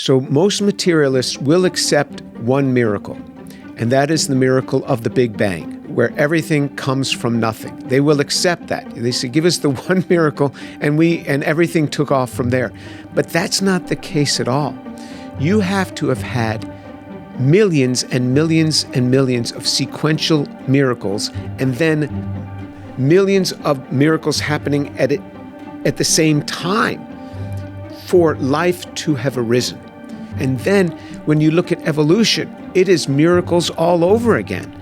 So most materialists will accept one miracle, and that is the miracle of the Big Bang, where everything comes from nothing. They will accept that. They say, give us the one miracle, and everything took off from there. But that's not the case at all. You have to have had millions and millions and millions of sequential miracles, and then millions of miracles happening at the same time for life to have arisen. And then when you look at evolution, it is miracles all over again.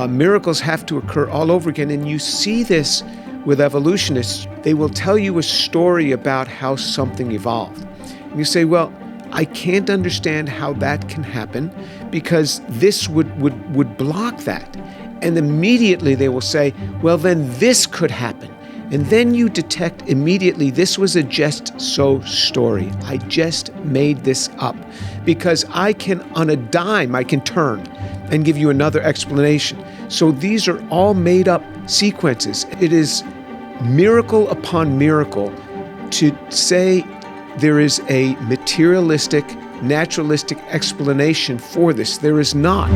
Miracles have to occur all over again. And you see this with evolutionists. They will tell you a story about how something evolved. And you say, well, I can't understand how that can happen because this would block that. And immediately they will say, well, then this could happen. And then you detect immediately this was a just so story. I just made this up because I can, on a dime, I can turn and give you another explanation. So these are all made up sequences. It is miracle upon miracle to say there is a materialistic, naturalistic explanation for this. There is not.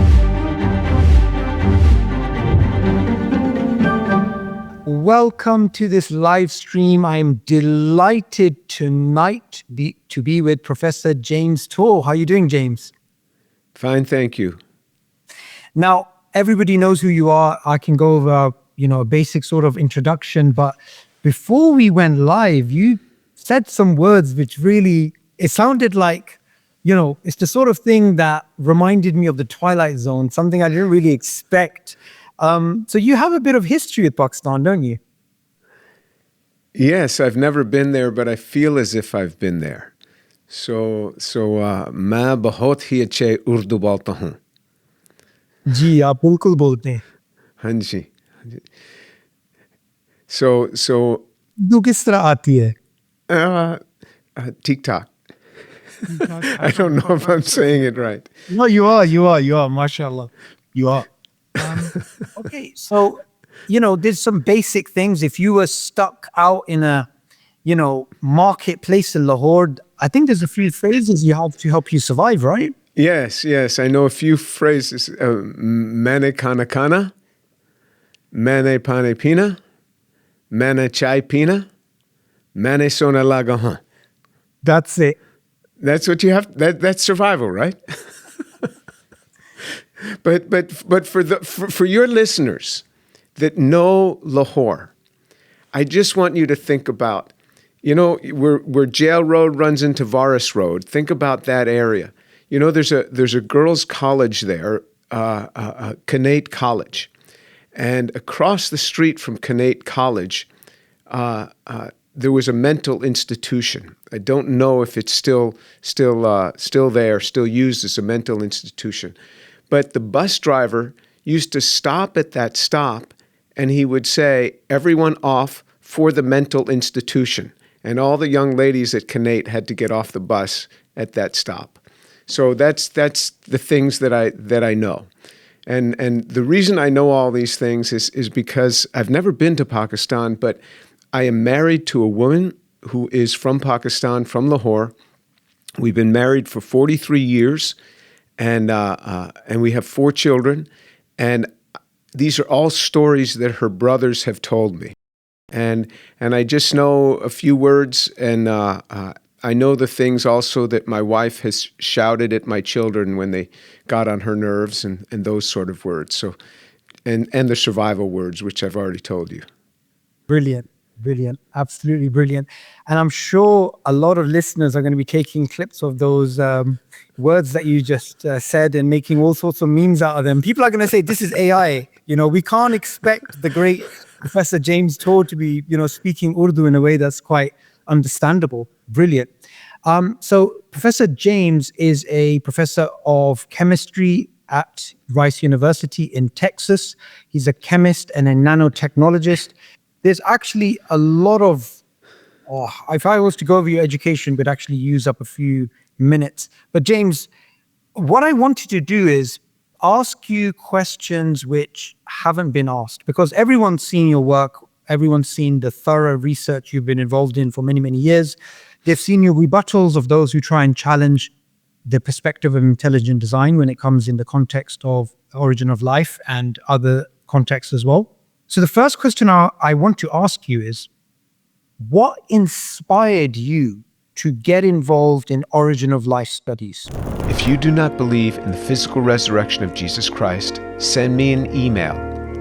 Welcome to this live stream. I'm delighted tonight to be with Professor James Tor. How are you doing, James? Fine, thank you. Now, everybody knows who you are. I can go over, a basic sort of introduction. But before we went live, you said some words which really, it sounded like, it's the sort of thing that reminded me of the Twilight Zone, something I didn't really expect. So you have a bit of history with Pakistan, don't you? Yes, I've never been there, but I feel as if I've been there. So मैं बहुत ही अच्छे उर्दू बोलता हूँ. जी, आप बिल्कुल बोलते हैं. हाँ जी. So उर्दू किस तरह आती है? TikTok. I don't know if I'm saying it right. No, you are, mashallah. You are. Okay, so, there's some basic things. If you were stuck out in a, marketplace in Lahore, I think there's a few phrases you have to help you survive, right? Yes. I know a few phrases. Maine kana kana, maine pane pina, maine chai pina, maine sona laga haan. That's it. That's what you have. That's survival, right? But for your listeners that know Lahore, I just want you to think about, where Jail Road runs into Varis Road. Think about that area. There's a girls' college there, Connate College, and across the street from Connate College, there was a mental institution. I don't know if it's still there, still used as a mental institution. But the bus driver used to stop at that stop, and he would say, everyone off for the mental institution. And all the young ladies at Connate had to get off the bus at that stop. So that's the things that I know. And the reason I know all these things is because I've never been to Pakistan, but I am married to a woman who is from Pakistan, from Lahore. We've been married for 43 years. And we have 4 children, and these are all stories that her brothers have told me, and I just know a few words, and I know the things also that my wife has shouted at my children when they got on her nerves, and those sort of words. So, and the survival words, which I've already told you. Brilliant, absolutely brilliant. And I'm sure a lot of listeners are going to be taking clips of those words that you just said and making all sorts of memes out of them. People are going to say, this is AI. We can't expect the great Professor James Tor to be, speaking Urdu in a way that's quite understandable. Brilliant. So Professor James is a professor of chemistry at Rice University in Texas. He's a chemist and a nanotechnologist. There's actually a lot of, if I was to go over your education, would actually use up a few minutes. But James, what I wanted to do is ask you questions which haven't been asked, because everyone's seen your work. Everyone's seen the thorough research you've been involved in for many, many years. They've seen your rebuttals of those who try and challenge the perspective of intelligent design when it comes in the context of origin of life and other contexts as well. So the first question I want to ask you is, what inspired you to get involved in origin of life studies? If you do not believe in the physical resurrection of Jesus Christ, send me an email,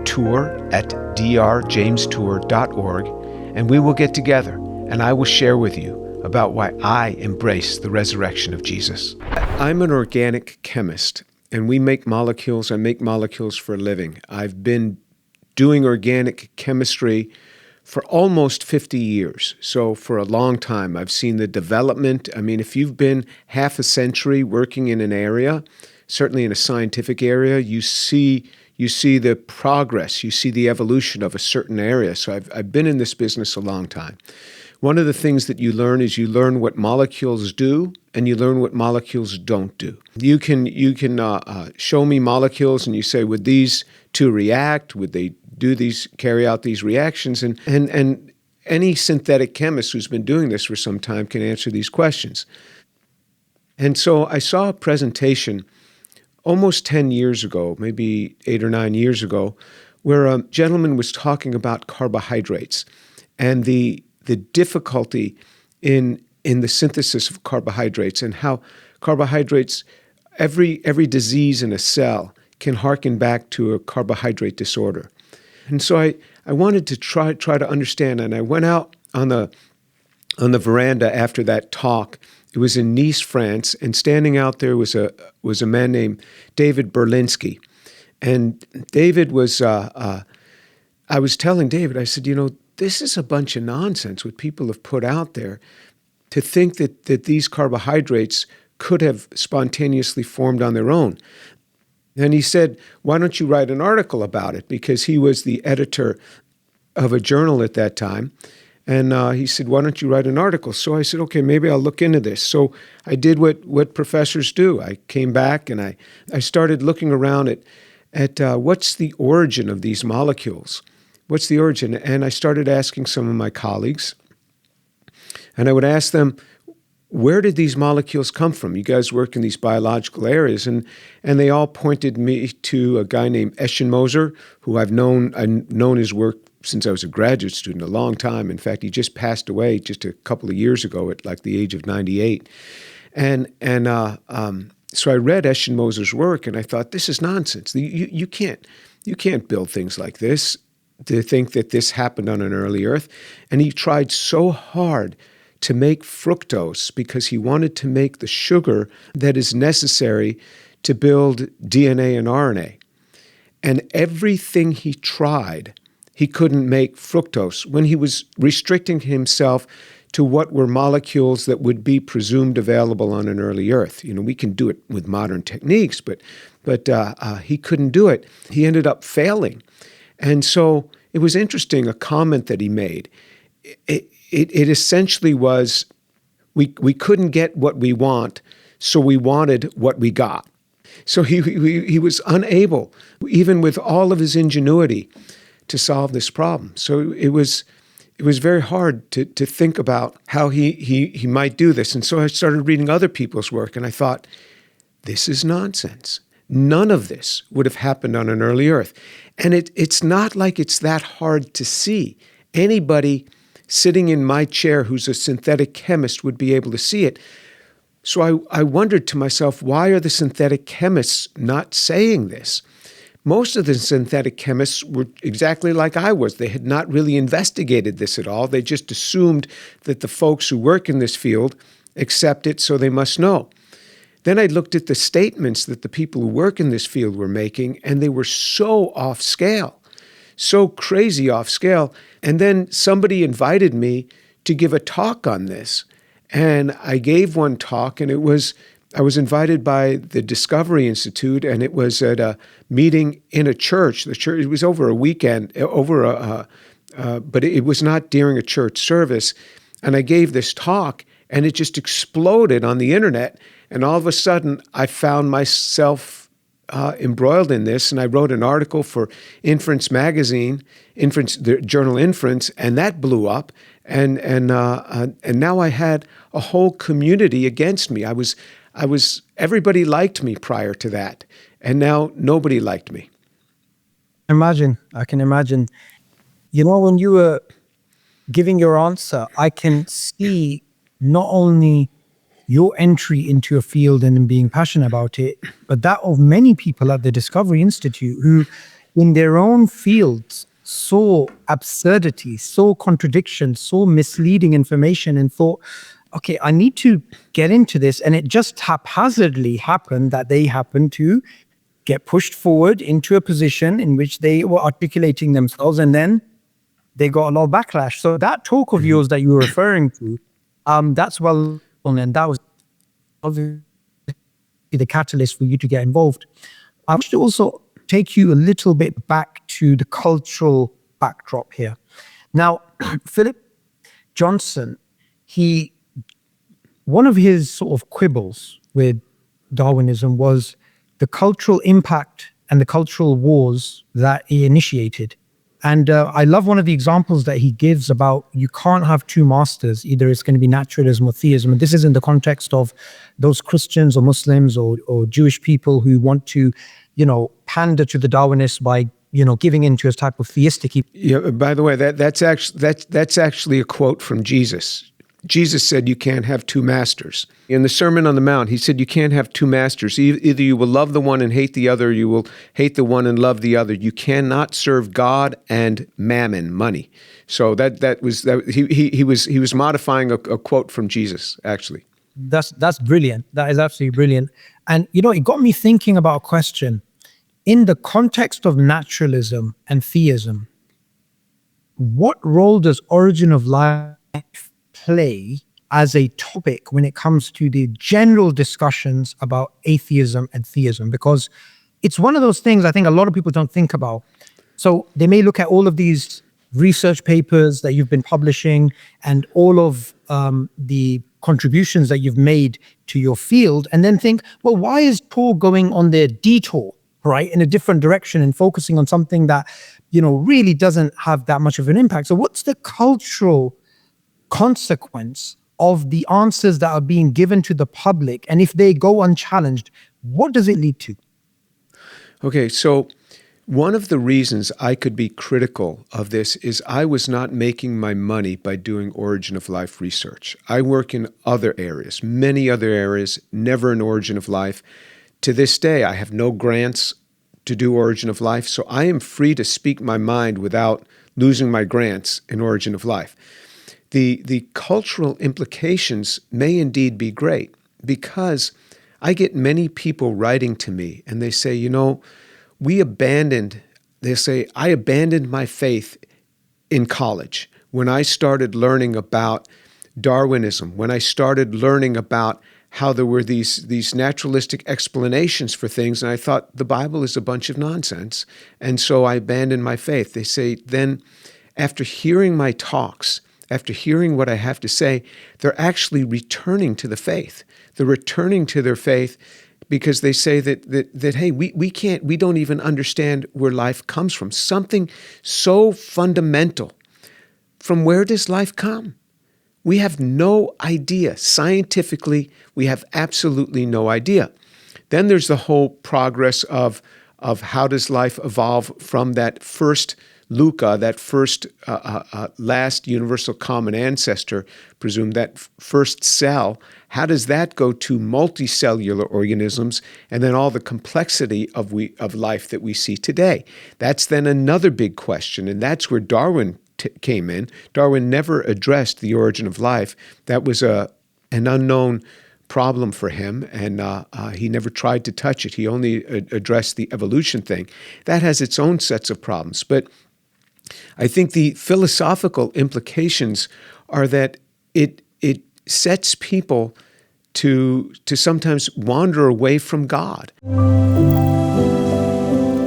tour@drjamestour.org, and we will get together and I will share with you about why I embrace the resurrection of Jesus. I'm an organic chemist, and we make molecules. I make molecules for a living. I've been doing organic chemistry for almost 50 years. So for a long time, I've seen the development. I mean, if you've been half a century working in an area, certainly in a scientific area, you see the progress, you see the evolution of a certain area. So I've been in this business a long time. One of the things that you learn is you learn what molecules do, and you learn what molecules don't do. You can show me molecules, and you say, would these two react? Would they carry out these reactions? And any synthetic chemist who's been doing this for some time can answer these questions. And so I saw a presentation almost 10 years ago, maybe 8 or 9 years ago, where a gentleman was talking about carbohydrates and the difficulty in the synthesis of carbohydrates, and how carbohydrates, every disease in a cell can harken back to a carbohydrate disorder. And so I wanted to try to understand, and I went out on the veranda after that talk. It was in Nice, France, and standing out there was a man named David Berlinski. And David was, I was telling David, I said, this is a bunch of nonsense what people have put out there, to think that these carbohydrates could have spontaneously formed on their own. And he said, why don't you write an article about it? Because he was the editor of a journal at that time. And he said, why don't you write an article? So I said, okay, maybe I'll look into this. So I did what professors do. I came back and I started looking around at what's the origin of these molecules? What's the origin? And I started asking some of my colleagues, and I would ask them, where did these molecules come from? You guys work in these biological areas. And they all pointed me to a guy named Eschenmoser, who I've known his work since I was a graduate student, a long time. In fact, he just passed away just a couple of years ago at like the age of 98. So I read Eschenmoser's work, and I thought, this is nonsense. You can't build things like this, to think that this happened on an early Earth. And he tried so hard to make fructose because he wanted to make the sugar that is necessary to build DNA and RNA. And everything he tried, he couldn't make fructose when he was restricting himself to what were molecules that would be presumed available on an early Earth. We can do it with modern techniques, but he couldn't do it. He ended up failing. And so it was interesting, a comment that he made. It essentially was, we couldn't get what we want, so we wanted what we got. So he was unable, even with all of his ingenuity, to solve this problem. So it was very hard to think about how he might do this. And so I started reading other people's work, and I thought, this is nonsense. None of this would have happened on an early Earth. And it's not like it's that hard to see. Anybody sitting in my chair who's a synthetic chemist would be able to see it. So I wondered to myself, why are the synthetic chemists not saying this? Most of the synthetic chemists were exactly like I was. They had not really investigated this at all. They just assumed that the folks who work in this field accept it, so they must know. Then I looked at the statements that the people who work in this field were making, and they were so off scale, so crazy off scale. And then somebody invited me to give a talk on this. And I gave one talk, and I was invited by the Discovery Institute, and it was at a meeting in a church. The church, it was over a weekend, but it was not during a church service. And I gave this talk, and it just exploded on the internet. And all of a sudden, I found myself embroiled in this, and I wrote an article for Inference magazine, the journal Inference, and that blew up. And now I had a whole community against me. I everybody liked me prior to that, and now nobody liked me. I can imagine. You know, when you were giving your answer, I can see not only your entry into a field and being passionate about it, but that of many people at the Discovery Institute who, in their own fields, saw absurdity, saw contradiction, saw misleading information, and thought, okay, I need to get into this. And it just haphazardly happened that they happened to get pushed forward into a position in which they were articulating themselves, and then they got a lot of backlash. So that talk of yours that you were referring to, that's well known, and that was obviously the catalyst for you to get involved. I want to also take you a little bit back to the cultural backdrop here. Now, Philip Johnson, one of his sort of quibbles with Darwinism was the cultural impact and the cultural wars that he initiated. And I love one of the examples that he gives about you can't have two masters. Either it's going to be naturalism or theism. And this is in the context of those Christians or Muslims or Jewish people who want to, pander to the Darwinists by, giving into a type of theistic. Yeah. By the way, that's actually a quote from Jesus. Jesus said you can't have two masters. In the Sermon on the Mount, he said you can't have two masters. Either you will love the one and hate the other, or you will hate the one and love the other. You cannot serve God and mammon, money. So he was modifying a quote from Jesus, actually. That's brilliant. That is absolutely brilliant. And it got me thinking about a question. In the context of naturalism and theism, what role does origin of life play as a topic when it comes to the general discussions about atheism and theism? Because it's one of those things I think a lot of people don't think about. So they may look at all of these research papers that you've been publishing and all of the contributions that you've made to your field, and then think, well, why is Paul going on their detour, right, in a different direction and focusing on something that, really doesn't have that much of an impact? So what's the cultural consequence of the answers that are being given to the public? And if they go unchallenged, what does it lead to? Okay, so one of the reasons I could be critical of this is I was not making my money by doing origin of life research. I work in other areas, many other areas, never an origin of life. To this day, I have no grants to do origin of life, so I am free to speak my mind without losing my grants in origin of life. The cultural implications may indeed be great, because I get many people writing to me and they say, I abandoned my faith in college when I started learning about Darwinism, when I started learning about how there were these naturalistic explanations for things, and I thought the Bible is a bunch of nonsense, and so I abandoned my faith. They say then, after hearing my talks, after hearing what I have to say, they're actually returning to the faith. They're returning to their faith because they say that hey, we don't even understand where life comes from. Something so fundamental. From where does life come? We have no idea. Scientifically, we have absolutely no idea. Then there's the whole progress of how does life evolve from that first Luca, that first last universal common ancestor, presumed that first cell, how does that go to multicellular organisms and then all the complexity of life that we see today? That's then another big question, and that's where Darwin came in. Darwin never addressed the origin of life. That was an unknown problem for him, and he never tried to touch it. He only addressed the evolution thing. That has its own sets of problems, but I think the philosophical implications are that it sets people to sometimes wander away from God.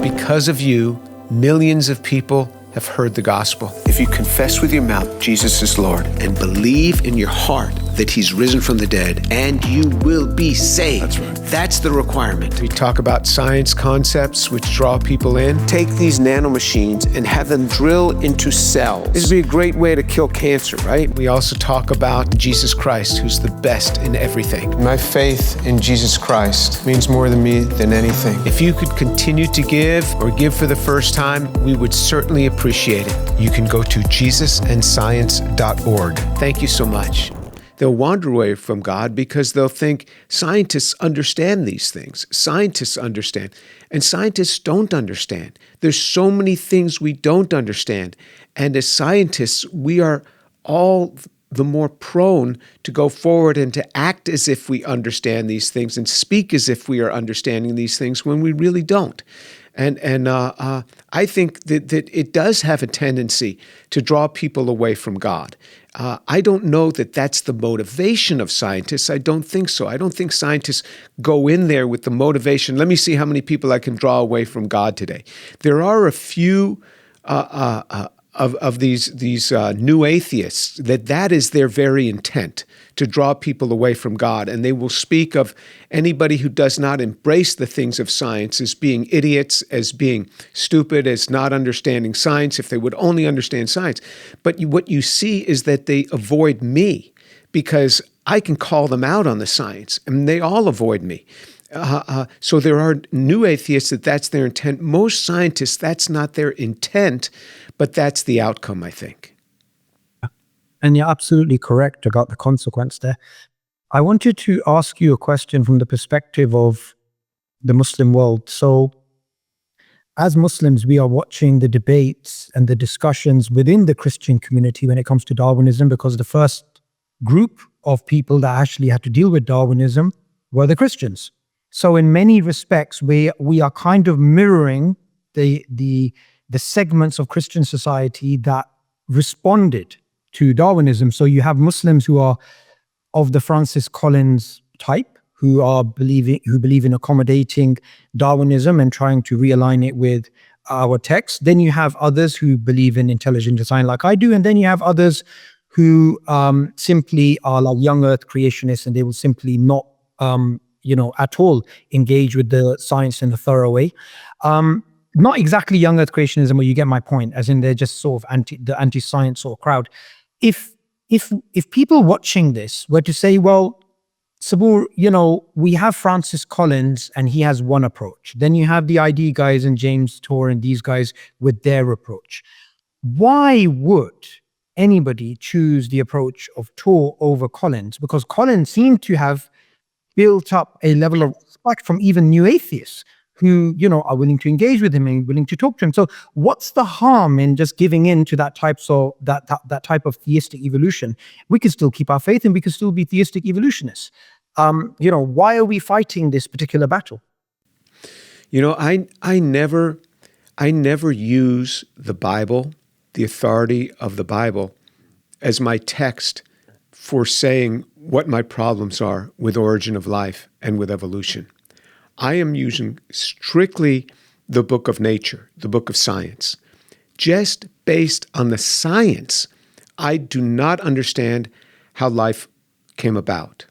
Because of you, millions of people have heard the gospel. If you confess with your mouth Jesus is Lord and believe in your heart that he's risen from the dead, and you will be saved. That's right. That's the requirement. We talk about science concepts which draw people in. Take these nanomachines and have them drill into cells. This would be a great way to kill cancer, right? We also talk about Jesus Christ, who's the best in everything. My faith in Jesus Christ means more to me than anything. If you could continue to give or give for the first time, we would certainly appreciate it. You can go to jesusandscience.org. Thank you so much. They'll wander away from God because they'll think scientists understand these things. Scientists understand. And scientists don't understand. There's so many things we don't understand. And as scientists, we are all the more prone to go forward and to act as if we understand these things and speak as if we are understanding these things when we really don't. And I think that it does have a tendency to draw people away from God. I don't know that that's the motivation of scientists. I don't think so. I don't think scientists go in there with the motivation, let me see how many people I can draw away from God today. There are a few of these new atheists that is their very intent, to draw people away from God. And they will speak of anybody who does not embrace the things of science as being idiots, as being stupid, as not understanding science, if they would only understand science. But what you see is that they avoid me because I can call them out on the science, and they all avoid me. So there are new atheists that's their intent. Most scientists, that's not their intent, but that's the outcome, I think. And you're absolutely correct about the consequence there. I wanted to ask you a question from the perspective of the Muslim world. So, as Muslims, we are watching the debates and the discussions within the Christian community when it comes to Darwinism, because the first group of people that actually had to deal with Darwinism were the Christians. So in many respects, we are kind of mirroring the segments of Christian society that responded to Darwinism. So you have Muslims who are of the Francis Collins type, who believe in accommodating Darwinism and trying to realign it with our text. Then you have others who believe in intelligent design like I do, and then you have others who simply are like young earth creationists, and they will simply not at all engage with the science in a thorough way. Not exactly young earth creationism, but you get my point, as in they're just sort of anti-science sort of crowd. If people watching this were to say, well, Sabur, we have Francis Collins and he has one approach. Then you have the ID guys and James Tour and these guys with their approach. Why would anybody choose the approach of Tour over Collins? Because Collins seemed to have built up a level of respect from even new atheists who, are willing to engage with him and willing to talk to him. So what's the harm in just giving in to that type of theistic evolution? We could still keep our faith and we could still be theistic evolutionists. Why are we fighting this particular battle? I never use the Bible, the authority of the Bible, as my text for saying what my problems are with origin of life and with evolution. I am using strictly the book of nature, the book of science. Just based on the science, I do not understand how life came about.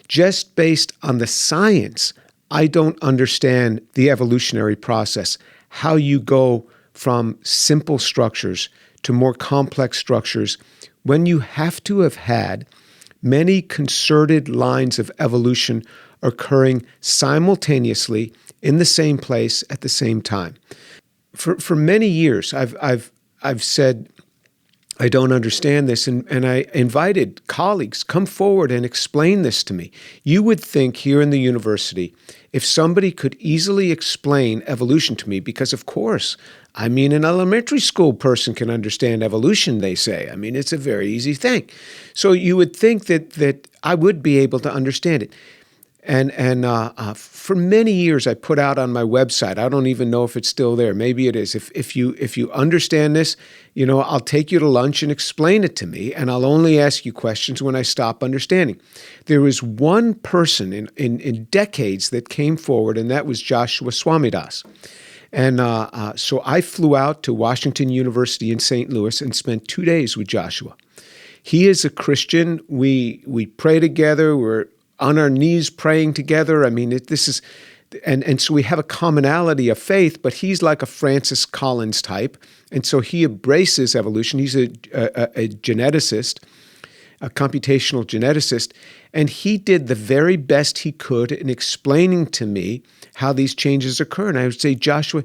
Just based on the science, I don't understand the evolutionary process, how you go from simple structures to more complex structures when you have to have had many concerted lines of evolution occurring simultaneously in the same place at the same time. For many years, I've said I don't understand this, and I invited colleagues, come forward and explain this to me. You would think here in the university, if somebody could easily explain evolution to me, because of course, an elementary school person can understand evolution, they say. It's a very easy thing. So you would think that I would be able to understand it. And for many years, I put out on my website, I don't even know if it's still there. Maybe it is. If you understand this, I'll take you to lunch and explain it to me, and I'll only ask you questions when I stop understanding. There was one person in decades that came forward, and that was Joshua Swamidass. And so I flew out to Washington University in St. Louis and spent 2 days with Joshua. He is a Christian. We pray together. We're on our knees praying together. I mean, this is, and so we have a commonality of faith, but he's like a Francis Collins type. And so he embraces evolution. He's a geneticist, a computational geneticist, and he did the very best he could in explaining to me how these changes occur. And I would say, Joshua,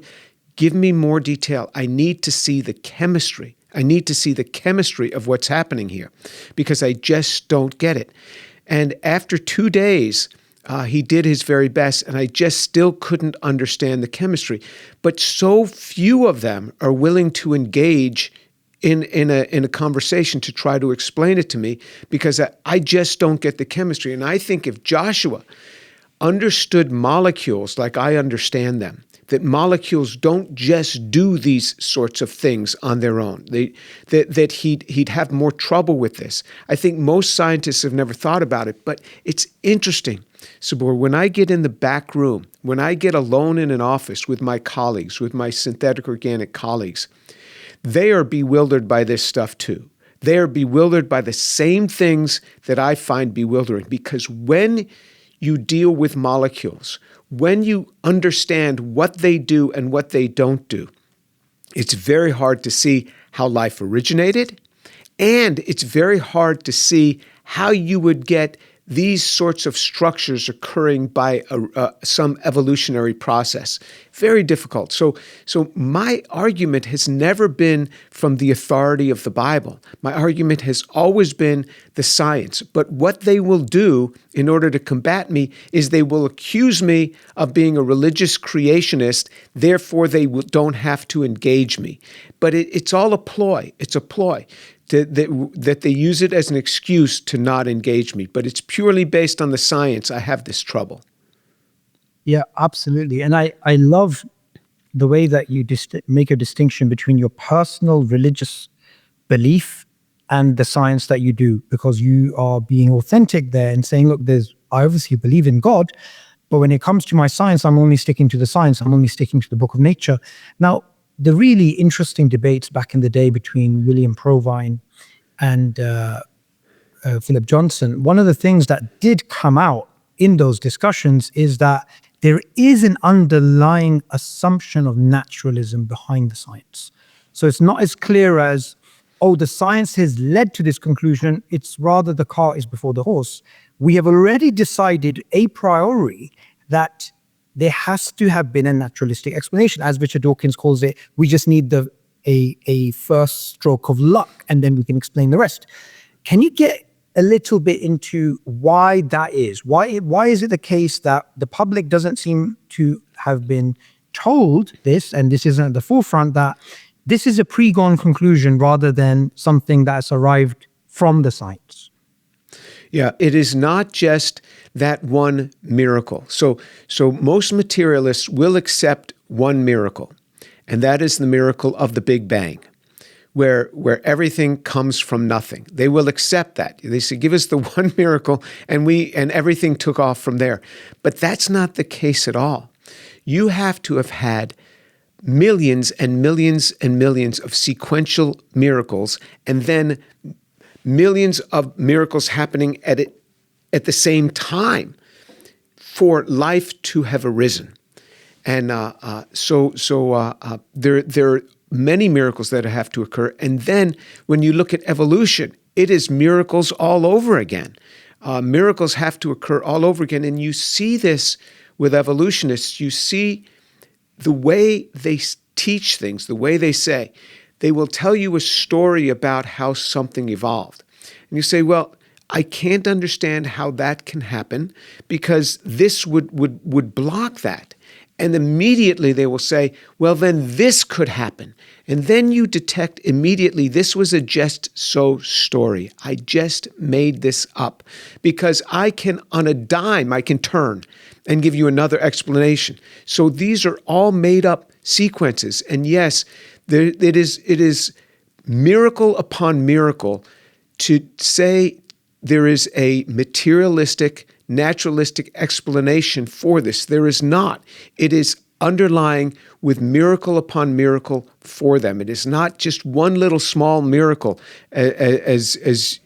give me more detail. I need to see the chemistry. I need to see the chemistry of what's happening here because I just don't get it. And after 2 days, he did his very best, and I just still couldn't understand the chemistry. But so few of them are willing to engage in a conversation to try to explain it to me because I just don't get the chemistry. And I think if Joshua understood molecules like I understand them, that molecules don't just do these sorts of things on their own, that he'd have more trouble with this. I think most scientists have never thought about it, but it's interesting. Sabur, when I get in the back room, when I get alone in an office with my colleagues, with my synthetic organic colleagues, they are bewildered by this stuff too. They are bewildered by the same things that I find bewildering because when you deal with molecules, when you understand what they do and what they don't do, it's very hard to see how life originated, and it's very hard to see how you would get these sorts of structures occurring by some evolutionary process. Very difficult. So my argument has never been from the authority of the Bible. My argument has always been the science. But what they will do in order to combat me is they will accuse me of being a religious creationist, therefore they don't have to engage me. But it's all a ploy. It's a ploy. That they use it as an excuse to not engage me. But it's purely based on the science. I have this trouble. Yeah, absolutely. And I love the way that you make a distinction between your personal religious belief and the science that you do, because you are being authentic there and saying, look, I obviously believe in God, but when it comes to my science, I'm only sticking to the science. I'm only sticking to the book of nature. Now, the really interesting debates back in the day between William Provine and Philip Johnson, one of the things that did come out in those discussions is that there is an underlying assumption of naturalism behind the science. So it's not as clear as, oh, the science has led to this conclusion. It's rather the cart is before the horse. We have already decided a priori that there has to have been a naturalistic explanation. As Richard Dawkins calls it, we just need a first stroke of luck, and then we can explain the rest. Can you get a little bit into why that is? Why is it the case that the public doesn't seem to have been told this, and this isn't at the forefront, that this is a pre-gone conclusion rather than something that's arrived from the science? Yeah, it is not just that one miracle. So most materialists will accept one miracle, and that is the miracle of the Big Bang, where everything comes from nothing. They will accept that. They say, give us the one miracle, and everything took off from there. But that's not the case at all. You have to have had millions and millions and millions of sequential miracles, and then millions of miracles happening at the same time for life to have arisen. And so there are many miracles that have to occur. And then when you look at evolution, it is miracles all over again. Miracles have to occur all over again. And you see this with evolutionists. You see the way they teach things, the way they say. They will tell you a story about how something evolved. And you say, well, I can't understand how that can happen because this would block that. And immediately they will say, well, then this could happen. And then you detect immediately this was a just so story. I just made this up because I can, on a dime, I can turn and give you another explanation. So these are all made up sequences. And yes, it is miracle upon miracle to say there is a materialistic, naturalistic explanation for this. There is not. It is underlying with miracle upon miracle for them. It is not just one little small miracle, as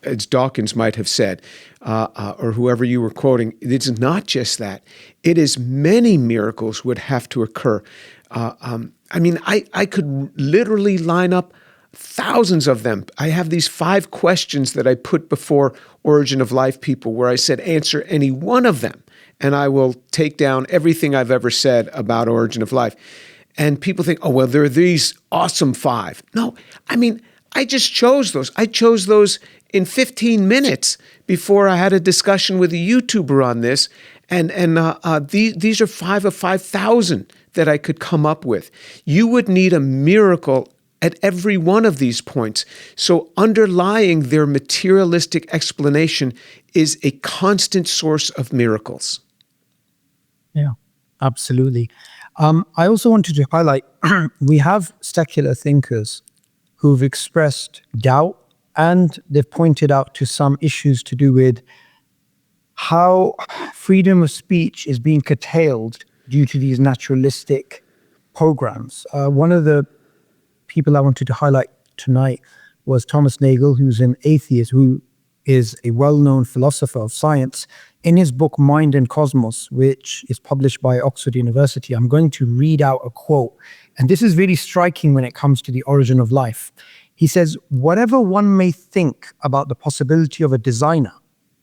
as Dawkins might have said, or whoever you were quoting, it's not just that. It is many miracles would have to occur. I could literally line up thousands of them. I have these 5 questions that I put before Origin of Life people where I said, answer any one of them, and I will take down everything I've ever said about Origin of Life. And people think, oh, well, there are these awesome 5. No, I just chose those. I chose those in 15 minutes before I had a discussion with a YouTuber on this. And these are 5 of 5,000 that I could come up with. You would need a miracle at every one of these points. So underlying their materialistic explanation is a constant source of miracles. Yeah, absolutely. I also wanted to highlight, we have secular thinkers who've expressed doubt, and they've pointed out to some issues to do with how freedom of speech is being curtailed due to these naturalistic programs. One of the people I wanted to highlight tonight was Thomas Nagel, who's an atheist, who is a well-known philosopher of science. In his book, Mind and Cosmos, which is published by Oxford University, I'm going to read out a quote. And this is really striking when it comes to the origin of life. He says, whatever one may think about the possibility of a designer,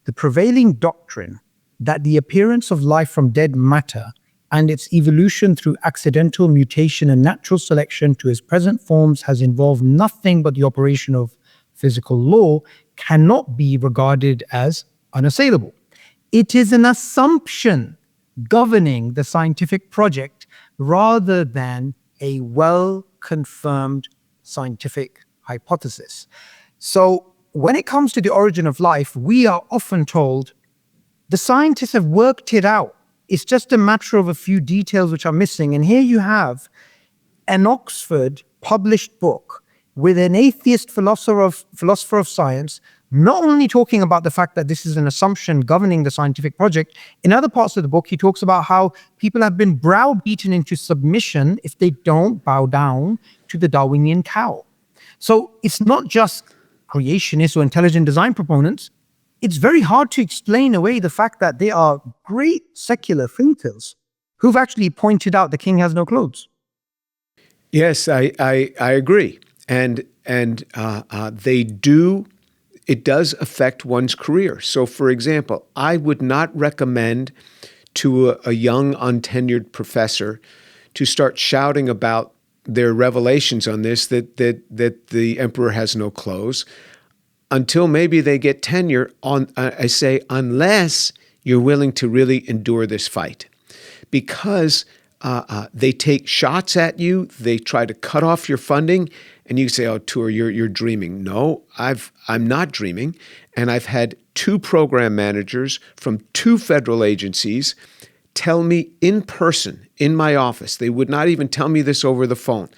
the prevailing doctrine that the appearance of life from dead matter and its evolution through accidental mutation and natural selection to its present forms has involved nothing but the operation of physical law cannot be regarded as unassailable. It is an assumption governing the scientific project rather than a well-confirmed scientific hypothesis. So when it comes to the origin of life, we are often told the scientists have worked it out. It's just a matter of a few details which are missing. And here you have an Oxford published book with an atheist philosopher of science, not only talking about the fact that this is an assumption governing the scientific project. In other parts of the book, he talks about how people have been browbeaten into submission if they don't bow down to the Darwinian cow. So it's not just creationists or intelligent design proponents. It's very hard to explain away the fact that there are great secular thinkers who've actually pointed out the king has no clothes. Yes, I agree. And they do, it does affect one's career. So for example, I would not recommend to a young untenured professor to start shouting about their revelations on this, that the emperor has no clothes, until maybe they get tenure on, I say, unless you're willing to really endure this fight. Because they take shots at you, they try to cut off your funding, and you say, oh, Tur, you're dreaming. No, I'm not dreaming. And I've had 2 program managers from 2 federal agencies tell me in person, in my office, they would not even tell me this over the phone,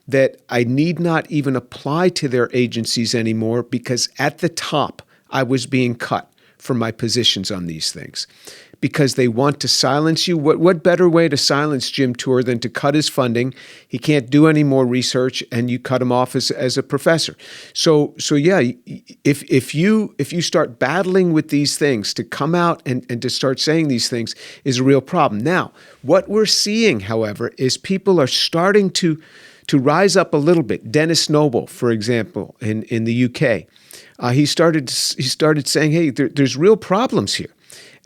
that I need not even apply to their agencies anymore because at the top, I was being cut from my positions on these things. Because they want to silence you. What better way to silence Jim Tur than to cut his funding? He can't do any more research, and you cut him off as a professor. So yeah, if you start battling with these things, to come out and to start saying these things is a real problem. Now, what we're seeing, however, is people are starting to rise up a little bit. Dennis Noble, for example, in the UK, he started saying, hey, there's real problems here.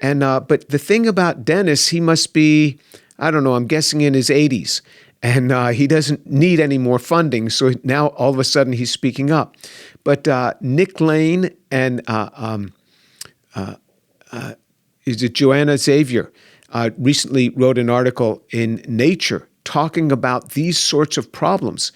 And but the thing about Dennis, he must be, I don't know, I'm guessing in his 80s, and he doesn't need any more funding. So now all of a sudden he's speaking up. But Nick Lane and is it Joanna Xavier recently wrote an article in Nature talking about these sorts of problems.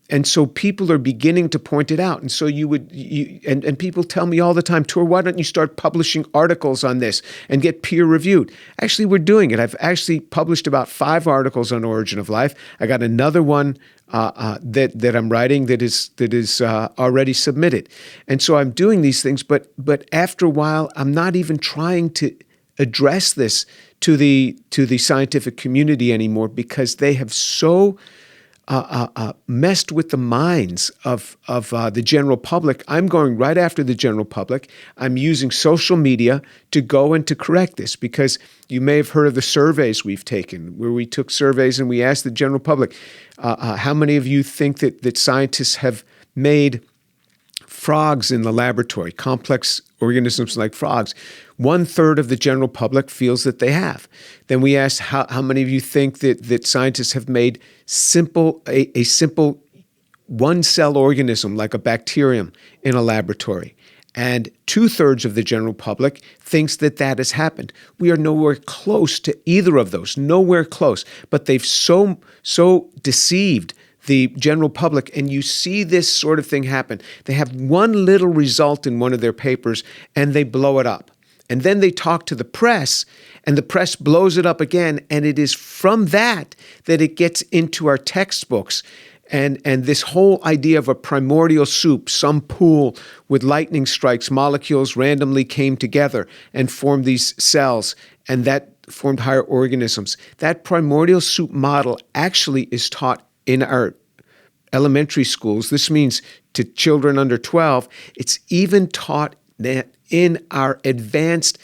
And so people are beginning to point it out. And so and people tell me all the time, Tur, why don't you start publishing articles on this and get peer reviewed? Actually, we're doing it. I've actually published about 5 articles on Origin of Life. I got another one that I'm writing that is already submitted. And so I'm doing these things, but after a while, I'm not even trying to address this to the scientific community anymore because they have so messed with the minds of the general public. I'm going right after the general public. I'm using social media to go and to correct this, because you may have heard of the surveys we've taken, where we took surveys and we asked the general public, how many of you think that scientists have made frogs in the laboratory, complex organisms like frogs? 1/3 of the general public feels that they have. Then we asked how many of you think that scientists have made a simple one-cell organism like a bacterium in a laboratory. And 2/3 of the general public thinks that has happened. We are nowhere close to either of those, nowhere close. But they've so deceived the general public, and you see this sort of thing happen. They have one little result in one of their papers, and they blow it up. And then they talk to the press, and the press blows it up again, and it is from that it gets into our textbooks. And this whole idea of a primordial soup, some pool with lightning strikes, molecules randomly came together and formed these cells, and that formed higher organisms. That primordial soup model actually is taught in our elementary schools. This means to children under 12. It's even taught in our advanced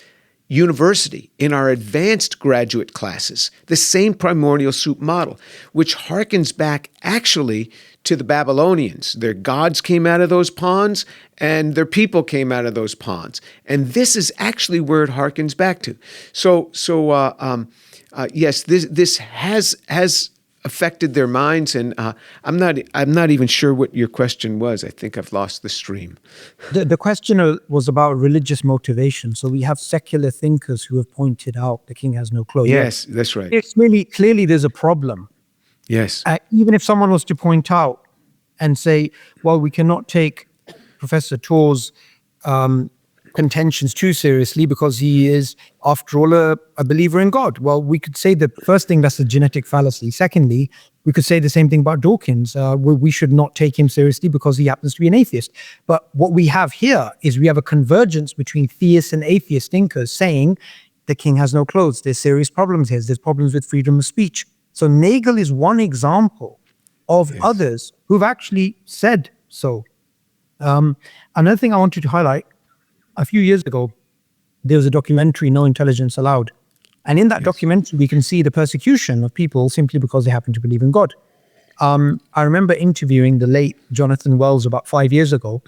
university, in our advanced graduate classes, the same primordial soup model, which harkens back actually to the Babylonians. Their gods came out of those ponds, and their people came out of those ponds. And this is actually where it harkens back to. Yes, this has affected their minds, and I'm not even sure what your question was. I think I've lost the stream. The question was about religious motivation. So we have secular thinkers who have pointed out the king has no clothes. Yes, that's right. It's really clearly there's a problem. Yes. Even if someone was to point out and say, well, we cannot take Professor Tor's contentions too seriously because he is, after all, a believer in God. Well, we could say the first thing, that's a genetic fallacy. Secondly, we could say the same thing about Dawkins. We should not take him seriously because he happens to be an atheist. But what we have here is we have a convergence between theist and atheist thinkers saying the king has no clothes. There's serious problems here. There's problems with freedom of speech. So Nagel is one example of others who've actually said so. Another thing I wanted to highlight, a few years ago, there was a documentary, No Intelligence Allowed. And in that documentary, we can see the persecution of people simply because they happen to believe in God. I remember interviewing the late Jonathan Wells about 5 years ago.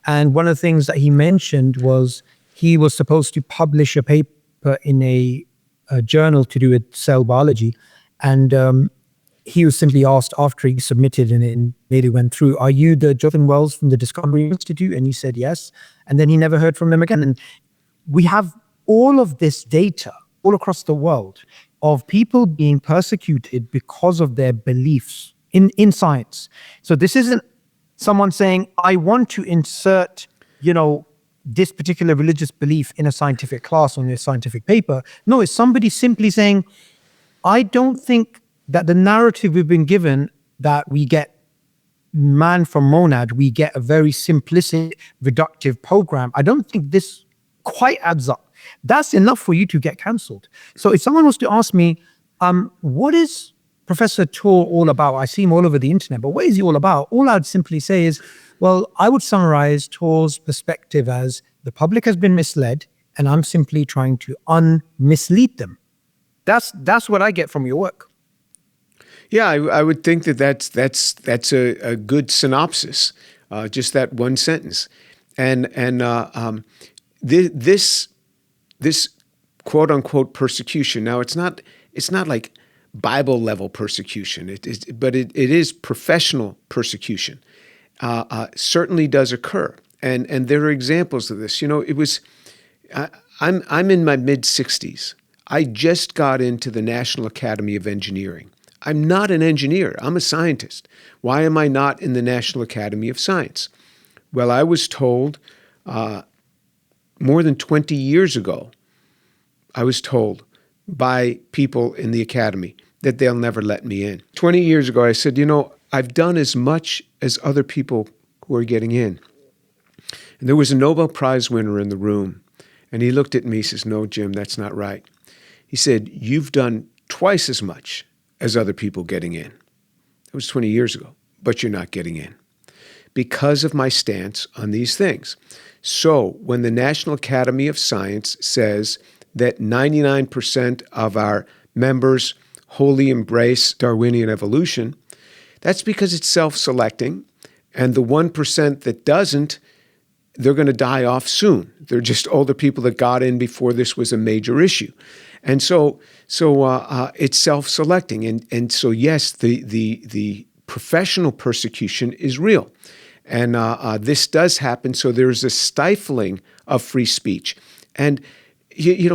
And one of the things that he mentioned was he was supposed to publish a paper in a journal to do with cell biology. And he was simply asked after he submitted and it nearly went through, are you the Jonathan Wells from the Discovery Institute? And he said yes. And then he never heard from them again. And we have all of this data all across the world of people being persecuted because of their beliefs in science. So this isn't someone saying, I want to insert, this particular religious belief in a scientific class or in a scientific paper. No, it's somebody simply saying, I don't think that the narrative we've been given, that we get man from monad, we get a very simplistic, reductive program. I don't think this quite adds up. That's enough for you to get cancelled. So if someone was to ask me, what is Professor Tor all about? I see him all over the internet, but what is he all about? All I'd simply say is, well, I would summarize Tor's perspective as the public has been misled, and I'm simply trying to unmislead them. That's what I get from your work. Yeah, I would think that's a good synopsis, just that one sentence, and this quote unquote persecution. Now it's not like Bible level persecution, but it is professional persecution. Certainly does occur, and there are examples of this. I'm in my mid-60s. I just got into the National Academy of Engineering. I'm not an engineer. I'm a scientist. Why am I not in the National Academy of Science? Well, I was told more than 20 years ago, I was told by people in the academy that they'll never let me in. 20 years ago, I said, I've done as much as other people who are getting in. And there was a Nobel Prize winner in the room. And he looked at me, he says, no, Jim, that's not right. He said, you've done twice as much as other people getting in. It was 20 years ago, but you're not getting in because of my stance on these things. So when the National Academy of Science says that 99% of our members wholly embrace Darwinian evolution, that's because it's self-selecting, and the 1% that doesn't, they're going to die off soon. They're just older people that got in before this was a major issue. And so it's self-selecting. And so, yes, the professional persecution is real. And this does happen. So there's a stifling of free speech. And,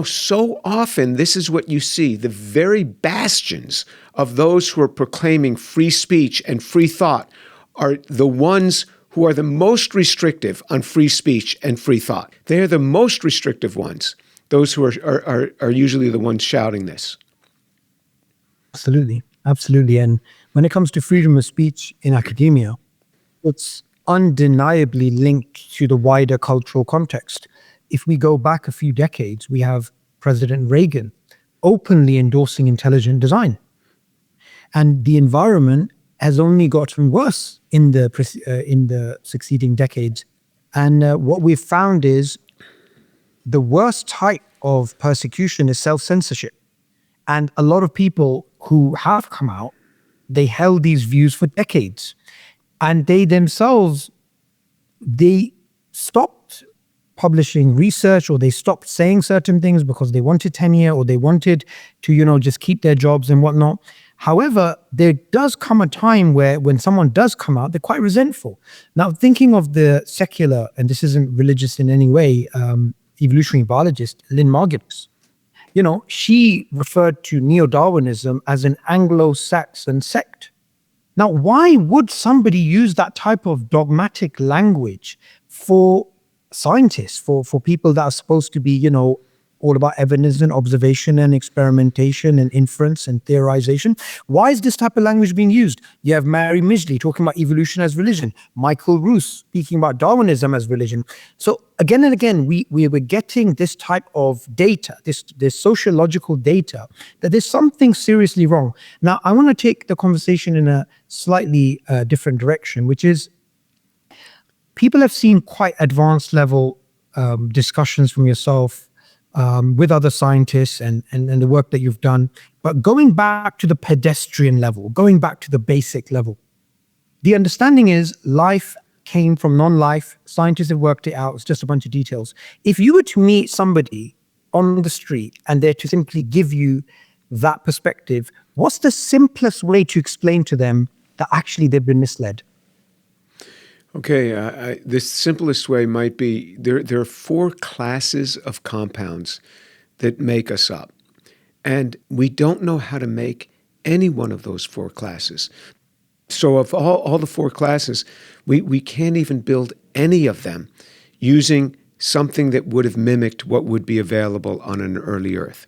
so often this is what you see. The very bastions of those who are proclaiming free speech and free thought are the ones who are the most restrictive on free speech and free thought. They are the most restrictive ones. Those who are usually the ones shouting this. Absolutely. Absolutely. And when it comes to freedom of speech in academia, it's undeniably linked to the wider cultural context. If we go back a few decades, we have President Reagan openly endorsing intelligent design. And the environment has only gotten worse in the succeeding decades. And what we've found is the worst type of persecution is self-censorship. And a lot of people who have come out, they held these views for decades. And they themselves, they stopped publishing research, or they stopped saying certain things because they wanted tenure, or they wanted to, just keep their jobs and whatnot. However, there does come a time where when someone does come out, they're quite resentful. Now, thinking of the secular, and this isn't religious in any way, evolutionary biologist, Lynn Margulis, she referred to neo-Darwinism as an Anglo-Saxon sect. Now, why would somebody use that type of dogmatic language for scientists, for people that are supposed to be, all about evidence and observation and experimentation and inference and theorization? Why is this type of language being used? You have Mary Misleading talking about evolution as religion, Michael Roos speaking about Darwinism as religion. So again and again, we were getting this type of data, this sociological data, that there's something seriously wrong. Now, I want to take the conversation in a slightly different direction, which is people have seen quite advanced level discussions from yourself with other scientists and the work that you've done. But going back to the pedestrian level, going back to the basic level, the understanding is life came from non-life. Scientists have worked it out. It's just a bunch of details. If you were to meet somebody on the street and they're to simply give you that perspective, what's the simplest way to explain to them that actually they've been misled? Okay, the simplest way might be there are 4 classes of compounds that make us up. And we don't know how to make any one of those 4 classes. So of all the 4 classes, we can't even build any of them using something that would have mimicked what would be available on an early Earth.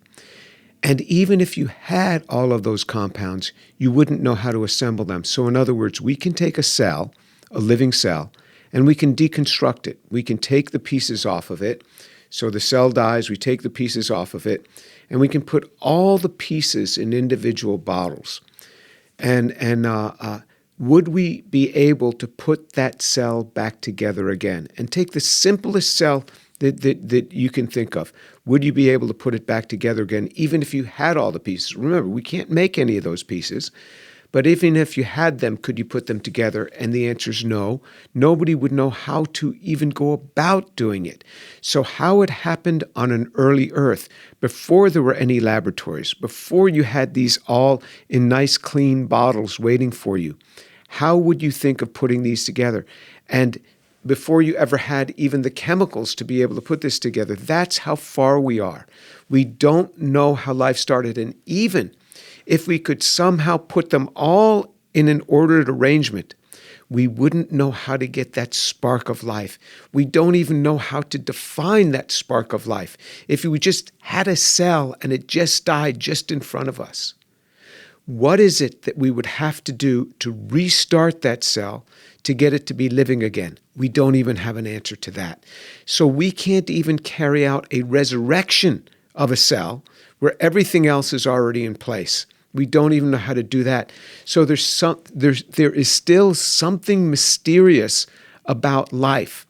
And even if you had all of those compounds, you wouldn't know how to assemble them. So in other words, we can take a cell, a living cell, and we can deconstruct it. We can take the pieces off of it. So the cell dies, we take the pieces off of it, and we can put all the pieces in individual bottles. And would we be able to put that cell back together again? And take the simplest cell that you can think of. Would you be able to put it back together again, even if you had all the pieces? Remember, we can't make any of those pieces. But even if you had them, could you put them together? And the answer is no. Nobody would know how to even go about doing it. So how it happened on an early Earth, before there were any laboratories, before you had these all in nice clean bottles waiting for you, how would you think of putting these together? And before you ever had even the chemicals to be able to put this together, that's how far we are. We don't know how life started. And even if we could somehow put them all in an ordered arrangement, we wouldn't know how to get that spark of life. We don't even know how to define that spark of life. If we just had a cell and it just died just in front of us, what is it that we would have to do to restart that cell to get it to be living again? We don't even have an answer to that. So we can't even carry out a resurrection of a cell where everything else is already in place, We don't even know how to do that. So there is still something mysterious about life.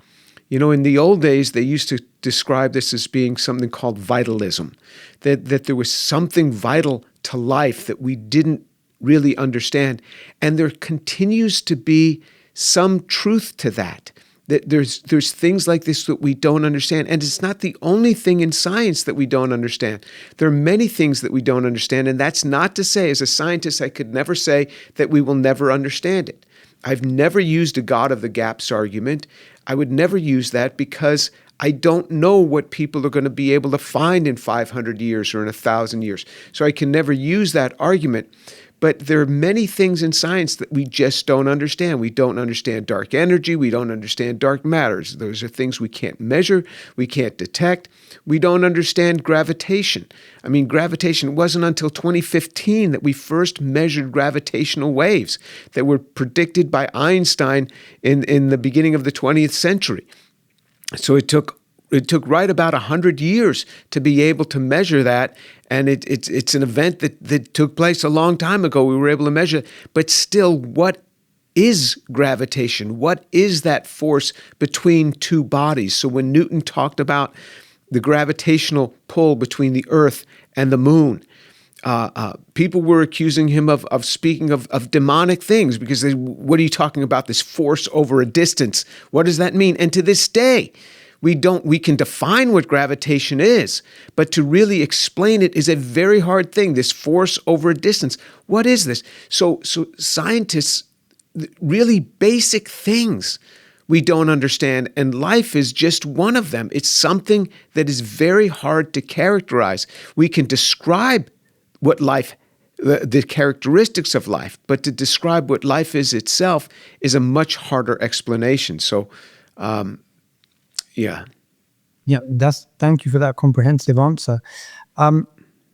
You know, in the old days, they used to describe this as being something called vitalism, that there was something vital to life that we didn't really understand. And there continues to be some truth to that. That there's things like this that we don't understand. And it's not the only thing in science that we don't understand. There are many things that we don't understand. And that's not to say, as a scientist, I could never say that we will never understand it. I've never used a God of the gaps argument. I would never use that because I don't know what people are going to be able to find in 500 years or in 1,000 years. So I can never use that argument. But there are many things in science that we just don't understand. We don't understand dark energy. We don't understand dark matters. Those are things we can't measure. We can't detect. We don't understand gravitation. I mean, gravitation, it wasn't until 2015 that we first measured gravitational waves that were predicted by Einstein in the beginning of the 20th century. So it took right about 100 years to be able to measure that. And it's an event that took place a long time ago. We were able to measure it. But still, what is gravitation? What is that force between two bodies? So when Newton talked about the gravitational pull between the Earth and the moon, people were accusing him of speaking of demonic things because what are you talking about, this force over a distance? What does that mean? And to this day, we can define what gravitation is, but to really explain it is a very hard thing, this force over a distance. What is this? So scientists, really basic things we don't understand, and life is just one of them. It's something that is very hard to characterize. We can describe what life, the characteristics of life, but to describe what life is itself is a much harder explanation. So, yeah. Yeah, thank you for that comprehensive answer.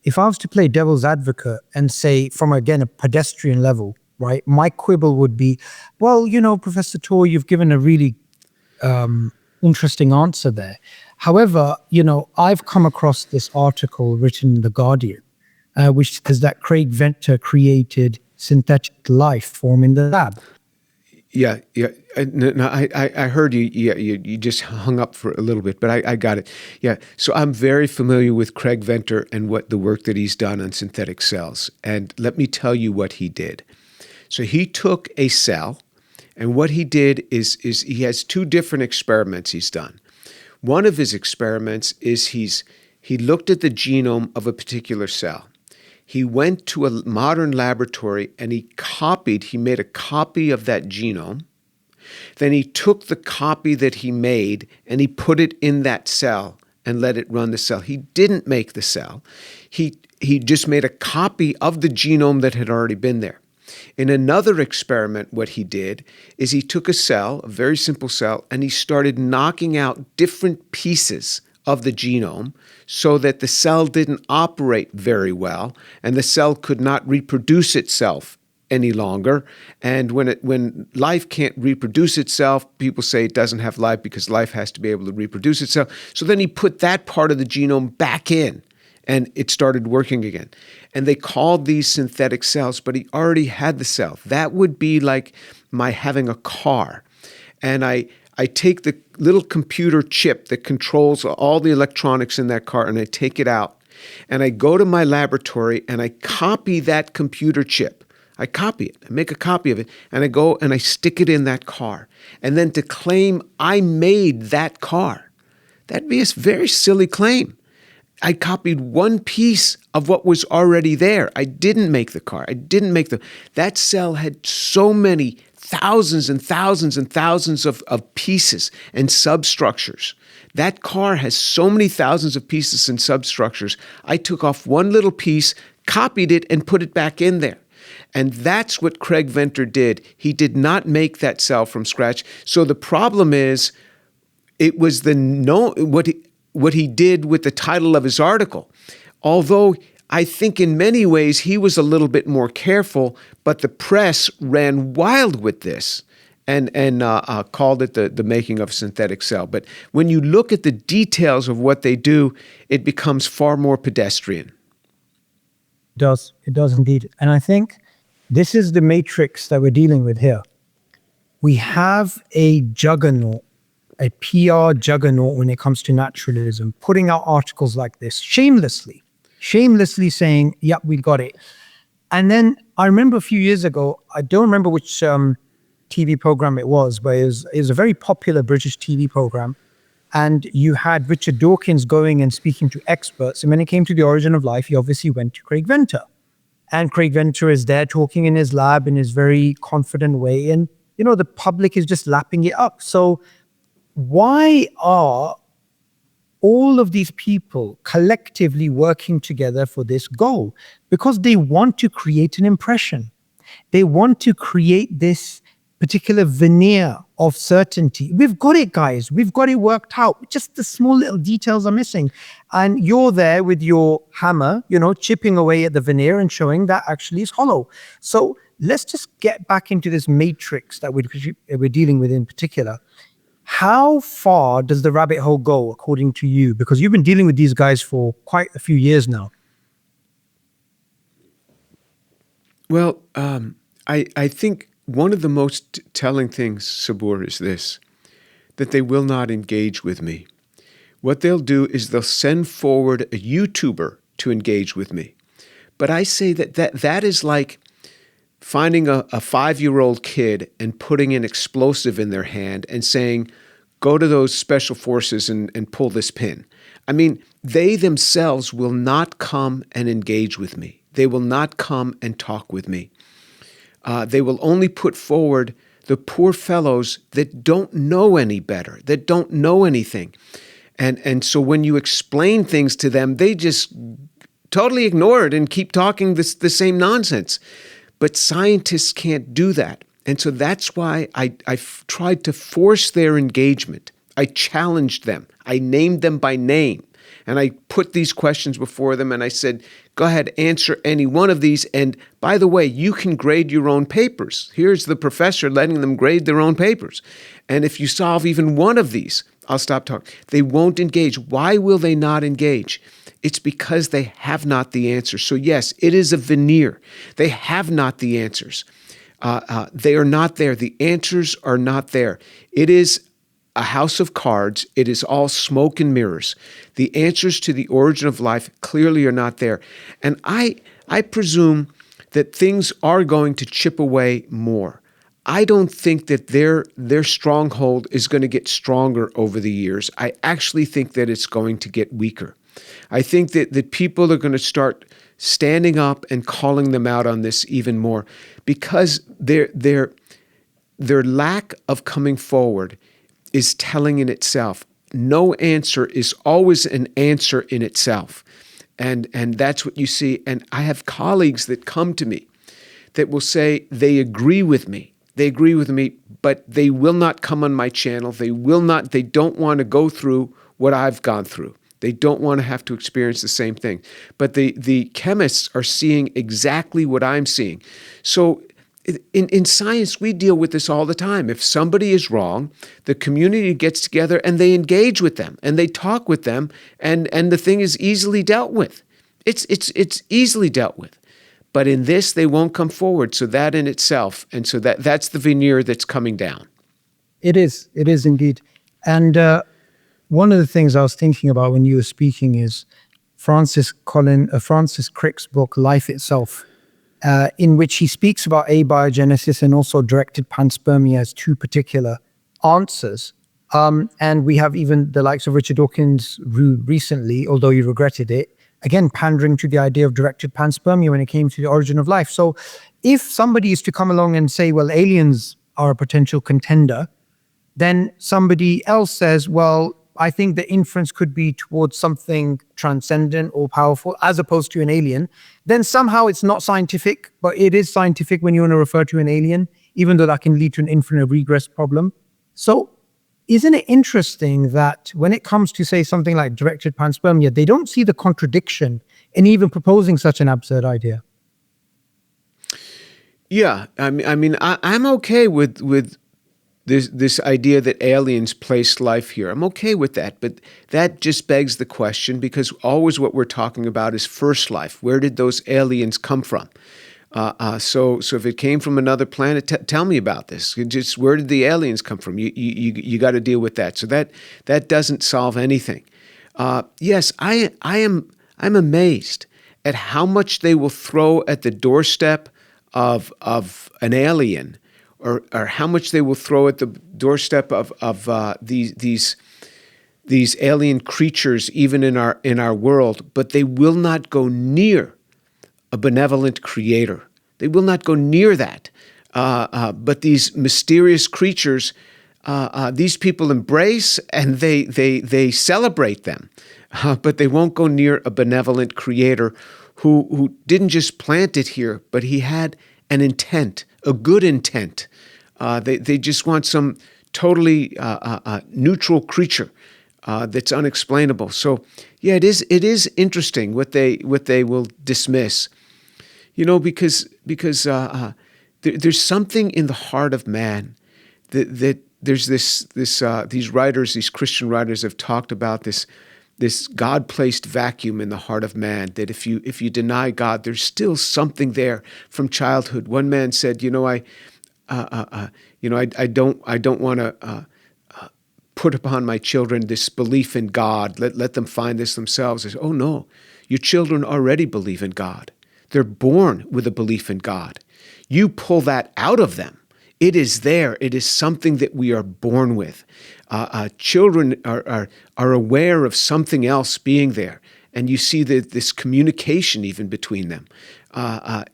If I was to play devil's advocate and say from, again, a pedestrian level, right, my quibble would be, well, Professor Tor, you've given a really interesting answer there. However, I've come across this article written in The Guardian, which says that Craig Venter created synthetic life form in the lab. Yeah. No, I heard you. Yeah, you just hung up for a little bit, but I got it. Yeah. So I'm very familiar with Craig Venter and the work that he's done on synthetic cells. And let me tell you what he did. So he took a cell, and what he did is he has two different experiments he's done. One of his experiments is he looked at the genome of a particular cell. He went to a modern laboratory and he made a copy of that genome. Then he took the copy that he made and he put it in that cell and let it run the cell. He didn't make the cell. He just made a copy of the genome that had already been there. In another experiment, what he did is he took a cell, a very simple cell, and he started knocking out different pieces of the genome so that the cell didn't operate very well and the cell could not reproduce itself any longer. And when life can't reproduce itself, people say it doesn't have life because life has to be able to reproduce itself. So then he put that part of the genome back in and it started working again. And they called these synthetic cells, but he already had the cell. That would be like my having a car. And I take the little computer chip that controls all the electronics in that car and I take it out and I go to my laboratory and I copy that computer chip. I copy it, I make a copy of it, and I go and I stick it in that car. And then to claim I made that car, that'd be a very silly claim. I copied one piece of what was already there. I didn't make the car. That cell had so many thousands and thousands and thousands of pieces and substructures. That car has so many thousands of pieces and substructures. I took off one little piece, copied it, and put it back in there. And that's what Craig Venter did. He did not make that cell from scratch. So the problem is, it was what he did with the title of his article. Although I think in many ways he was a little bit more careful, but the press ran wild with this and called it the making of a synthetic cell. But when you look at the details of what they do, it becomes far more pedestrian. It does indeed. And I think this is the matrix that we're dealing with here. We have a juggernaut, a PR juggernaut when it comes to naturalism, putting out articles like this shamelessly saying, yep, we got it. And then I remember a few years ago, I don't remember which TV program it was, but it was a very popular British TV program. And you had Richard Dawkins going and speaking to experts. And when it came to the origin of life, he obviously went to Craig Venter. And Craig Venter is there talking in his lab in his very confident way. And, the public is just lapping it up. So why are all of these people collectively working together for this goal? Because they want to create an impression. They want to create this particular veneer of certainty. We've got it, guys. We've got it worked out. Just the small little details are missing. And you're there with your hammer, chipping away at the veneer and showing that actually is hollow. So let's just get back into this matrix that we're dealing with in particular. How far does the rabbit hole go, according to you? Because you've been dealing with these guys for quite a few years now. Well, I think one of the most telling things, Sabur, is this, that they will not engage with me. What they'll do is they'll send forward a YouTuber to engage with me. But I say that is like finding a 5-year-old kid and putting an explosive in their hand and saying, go to those special forces and pull this pin. I mean, they themselves will not come and engage with me. They will not come and talk with me. They will only put forward the poor fellows that don't know any better, that don't know anything. And so when you explain things to them, they just totally ignore it and keep talking the same nonsense. But scientists can't do that. And so that's why I've tried to force their engagement. I challenged them. I named them by name. And I put these questions before them and I said, go ahead, answer any one of these. And by the way, you can grade your own papers. Here's the professor letting them grade their own papers. And if you solve even one of these, I'll stop talking. They won't engage. Why will they not engage? It's because they have not the answers. So yes, it is a veneer. They have not the answers. They are not there. The answers are not there. It is a house of cards. It is all smoke and mirrors. The answers to the origin of life clearly are not there. And I presume that things are going to chip away more. I don't think that their stronghold is going to get stronger over the years. I actually think that it's going to get weaker. I think that people are going to start standing up and calling them out on this even more because their lack of coming forward is telling in itself. No answer is always an answer in itself. And that's what you see. And I have colleagues that come to me that will say they agree with me. They agree with me, but they will not come on my channel. They don't want to go through what I've gone through. They don't want to have to experience the same thing. But the chemists are seeing exactly what I'm seeing. So in science, we deal with this all the time. If somebody is wrong, the community gets together and they engage with them and they talk with them, and the thing is easily dealt with. It's easily dealt with. But in this, they won't come forward. So that in itself, and so that's the veneer that's coming down. It is indeed. And one of the things I was thinking about when you were speaking is Francis Crick's book, Life Itself, in which he speaks about abiogenesis and also directed panspermia as two particular answers. And we have even the likes of Richard Dawkins recently, although he regretted it, again, pandering to the idea of directed panspermia when it came to the origin of life. So if somebody is to come along and say, well, aliens are a potential contender, then somebody else says, well, I think the inference could be towards something transcendent or powerful as opposed to an alien, then somehow it's not scientific, but it is scientific when you want to refer to an alien, even though that can lead to an infinite regress problem. So isn't it interesting that when it comes to, say, something like directed panspermia, they don't see the contradiction in even proposing such an absurd idea? Yeah, I mean, I'm okay with this idea that aliens placed life here. I'm okay with that, but that just begs the question, because always what we're talking about is first life. Where did those aliens come from? So if it came from another planet, tell me about this. Just where did the aliens come from? You got to deal with that. So that doesn't solve anything. Yes, I'm amazed at how much they will throw at the doorstep of an alien, or how much they will throw at the doorstep of these alien creatures, even in our world, but they will not go near a benevolent creator. They will not go near that. But these mysterious creatures, these people embrace and they celebrate them, but they won't go near a benevolent creator who didn't just plant it here, but he had an intent, a good intent. They just want some totally neutral creature that's unexplainable. So yeah, it is interesting what they will dismiss. Because there's something in the heart of man that there's these writers, these Christian writers have talked about this God-placed vacuum in the heart of man, that if you deny God, there's still something there from childhood. One man said, I don't want to put upon my children this belief in God. Let them find this themselves. I said, oh no, your children already believe in God. They're born with a belief in God. You pull that out of them. It is there. It is something that we are born with. Children are aware of something else being there, and you see this communication even between them.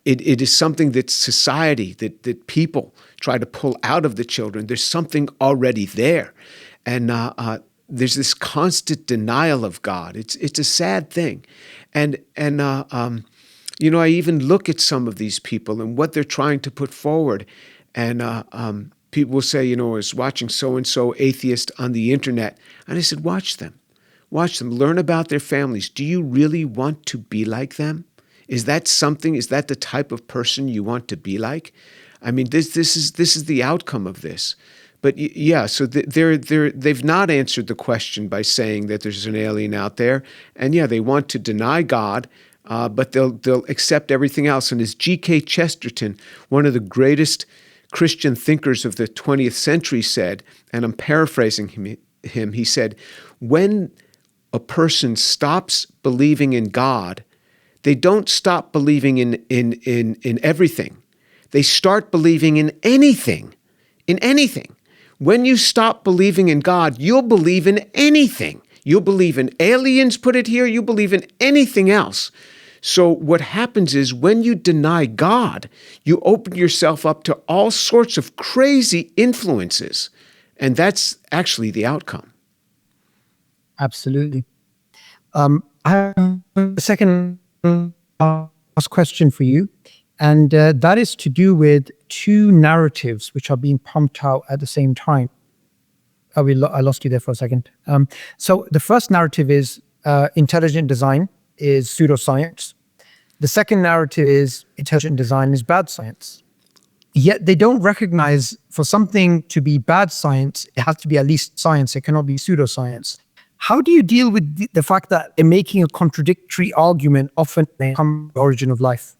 It is something that society, that people try to pull out of the children. There's something already there, and there's this constant denial of God. It's a sad thing, and I even look at some of these people and what they're trying to put forward, and people will say, I was watching so-and-so atheist on the internet, and I said, watch them, learn about their families. Do you really want to be like them? Is that the type of person you want to be like? I mean, this is the outcome of this. But yeah, so they've not answered the question by saying that there's an alien out there, and yeah, they want to deny God. But they'll accept everything else. And as G.K. Chesterton, one of the greatest Christian thinkers of the 20th century, said, and I'm paraphrasing him, he said, when a person stops believing in God, they don't stop believing in everything. They start believing in anything. When you stop believing in God, you'll believe in anything. You'll believe in aliens, put it here, you believe in anything else. So what happens is when you deny God, you open yourself up to all sorts of crazy influences. And that's actually the outcome. Absolutely. I have a second last question for you. And that is to do with two narratives which are being pumped out at the same time. I lost you there for a second. So the first narrative is intelligent design is pseudoscience. The second narrative is intelligent design is bad science. Yet they don't recognize for something to be bad science, it has to be at least science. It cannot be pseudoscience. How do you deal with the fact that they're making a contradictory argument often from the origin of life?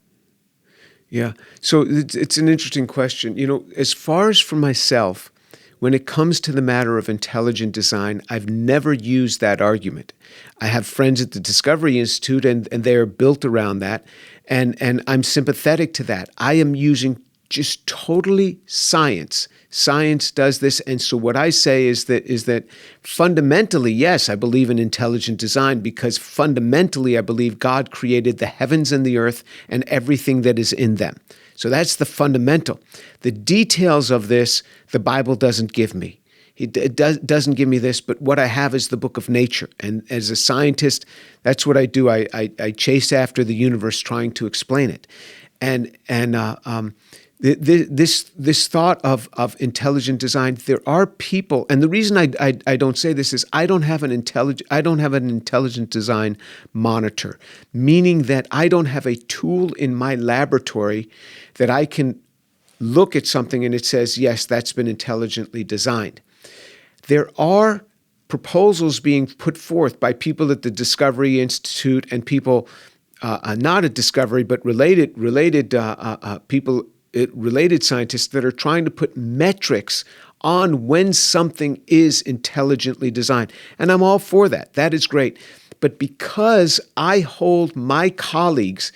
Yeah, so it's an interesting question. As far as for myself, when it comes to the matter of intelligent design, I've never used that argument. I have friends at the Discovery Institute, and they are built around that, and I'm sympathetic to that. I am using just totally science. Science does this, and so what I say is that fundamentally, yes, I believe in intelligent design, because fundamentally I believe God created the heavens and the earth and everything that is in them. So that's the fundamental. The details of this, the Bible doesn't give me. It doesn't give me this, but what I have is the book of nature. And as a scientist, that's what I do. I chase after the universe, trying to explain it. And this thought of intelligent design, there are people, and the reason I don't say this is I don't have an intelligent design monitor, meaning that I don't have a tool in my laboratory that I can look at something and it says, yes, that's been intelligently designed. There are proposals being put forth by people at the Discovery Institute and people not at Discovery, but related people, related scientists that are trying to put metrics on when something is intelligently designed. And I'm all for that. That is great. But because I hold my colleagues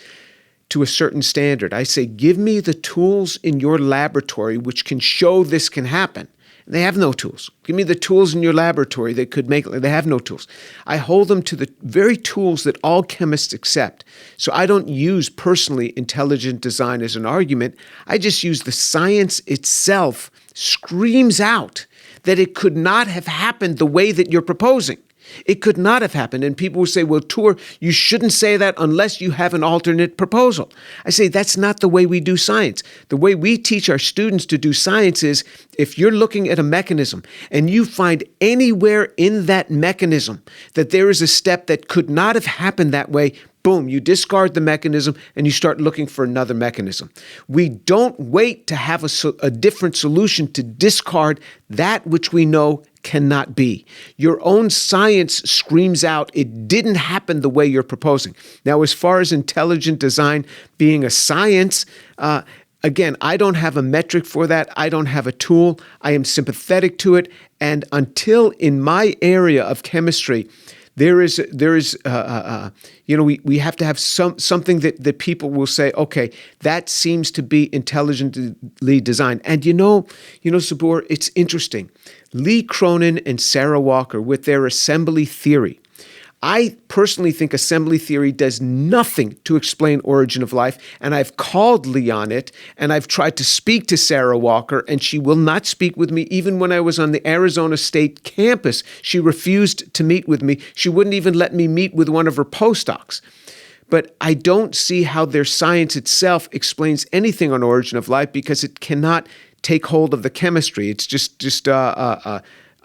to a certain standard, I say, give me the tools in your laboratory which can show this can happen. They have no tools. Give me the tools in your laboratory that could make it. They have no tools. I hold them to the very tools that all chemists accept. So I don't use personally intelligent design as an argument. I just use the science itself screams out that it could not have happened the way that you're proposing. It could not have happened. And people will say, well, Tur, you shouldn't say that unless you have an alternate proposal. I say, that's not the way we do science. The way we teach our students to do science is if you're looking at a mechanism and you find anywhere in that mechanism that there is a step that could not have happened that way, boom, you discard the mechanism and you start looking for another mechanism. We don't wait to have a different solution to discard that which we know cannot be. Your own science screams out, it didn't happen the way you're proposing. Now, as far as intelligent design being a science, again, I don't have a metric for that. I don't have a tool. I am sympathetic to it. And until in my area of chemistry, we have to have something that people will say, okay, that seems to be intelligently designed. And Sabur, it's interesting. Lee Cronin and Sarah Walker with their assembly theory. I personally think assembly theory does nothing to explain origin of life, and I've called Lee on it, and I've tried to speak to Sarah Walker, and she will not speak with me. Even when I was on the Arizona State campus, she refused to meet with me. She wouldn't even let me meet with one of her postdocs. But I don't see how their science itself explains anything on origin of life because it cannot take hold of the chemistry. It's just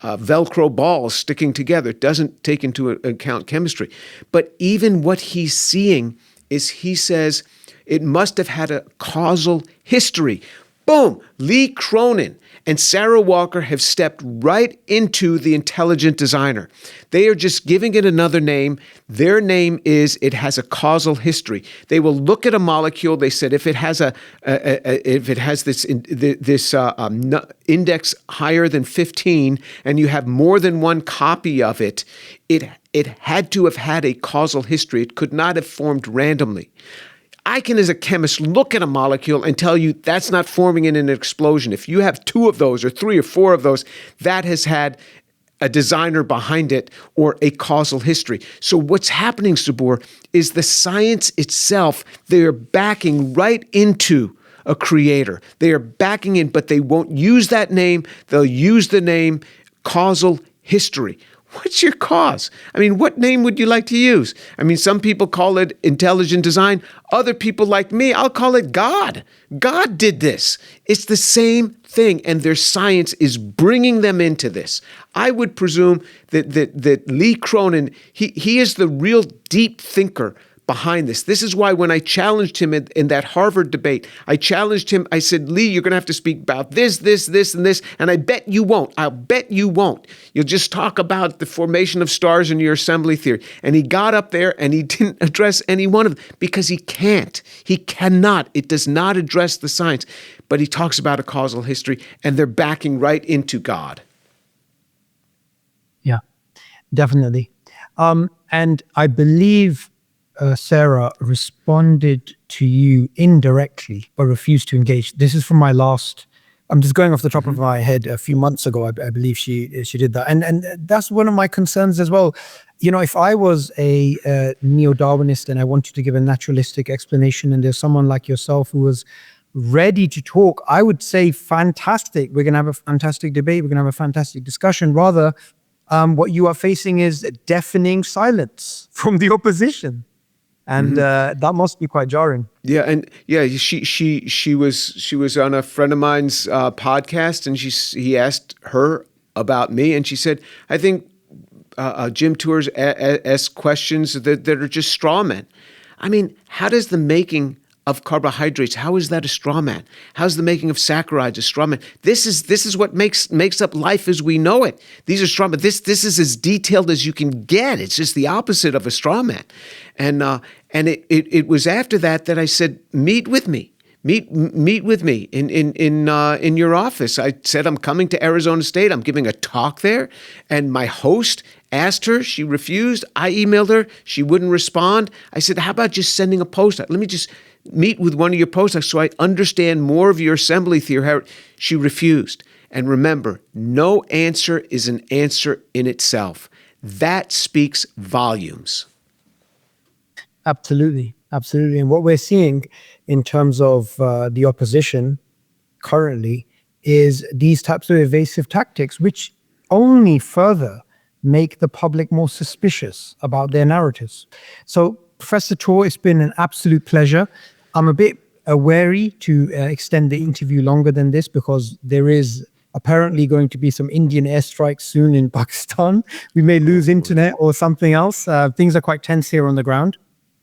Velcro balls sticking together. It doesn't take into account chemistry. But even what he's seeing is he says it must have had a causal history. Boom! Lee Cronin and Sarah Walker have stepped right into the intelligent designer. They are just giving it another name. Their name is it has a causal history. They will look at a molecule. They said if it has this index higher than 15 and you have more than one copy of it, it had to have had a causal history. It could not have formed randomly. I can, as a chemist, look at a molecule and tell you that's not forming in an explosion. If you have 2 of those or 3 or 4 of those, that has had a designer behind it or a causal history. So what's happening, Sabur, is the science itself, they're backing right into a creator. They are backing in, but they won't use that name. They'll use the name causal history. What's your cause? I mean, what name would you like to use? I mean, some people call it intelligent design. Other people like me, I'll call it God. God did this. It's the same thing, and their science is bringing them into this. I would presume that Lee Cronin, he is the real deep thinker behind this. This is why when I challenged him in that Harvard debate, I challenged him. I said, Lee, you're going to have to speak about this, and this, and I bet you won't. I'll bet you won't. You'll just talk about the formation of stars in your assembly theory. And he got up there and he didn't address any one of them because he can't. He cannot. It does not address the science. But he talks about a causal history, and they're backing right into God. Yeah, definitely. And I believe Sarah responded to you indirectly but refused to engage. This is from my last, I'm just going off the top of my head, a few months ago, I believe she did that. And that's one of my concerns as well. If I was a neo-Darwinist and I wanted to give a naturalistic explanation and there's someone like yourself who was ready to talk, I would say, fantastic. We're going to have a fantastic debate. We're going to have a fantastic discussion. Rather, what you are facing is deafening silence from the opposition. And that must be quite jarring. Yeah, and she was on a friend of mine's podcast, and he asked her about me, and she said, I think Jim Tours asks questions that are just straw men. I mean, how does the making of carbohydrates, how is that a straw man? How's the making of saccharides a straw man? This is what makes up life as we know it. These are straw men. This is as detailed as you can get. It's just the opposite of a straw man. And it was after that I said, meet with me. Meet with me in your office. I said, I'm coming to Arizona State. I'm giving a talk there. And my host asked her. She refused. I emailed her. She wouldn't respond. I said, how about just sending a postdoc? Let me just meet with one of your postdocs so I understand more of your assembly theory. She refused. And remember, no answer is an answer in itself. That speaks volumes. Absolutely. Absolutely. And what we're seeing in terms of the opposition currently is these types of evasive tactics, which only further make the public more suspicious about their narratives. So, Professor Tor, it's been an absolute pleasure. I'm a bit wary to extend the interview longer than this because there is apparently going to be some Indian airstrikes soon in Pakistan. We may lose internet or something else. Things are quite tense here on the ground.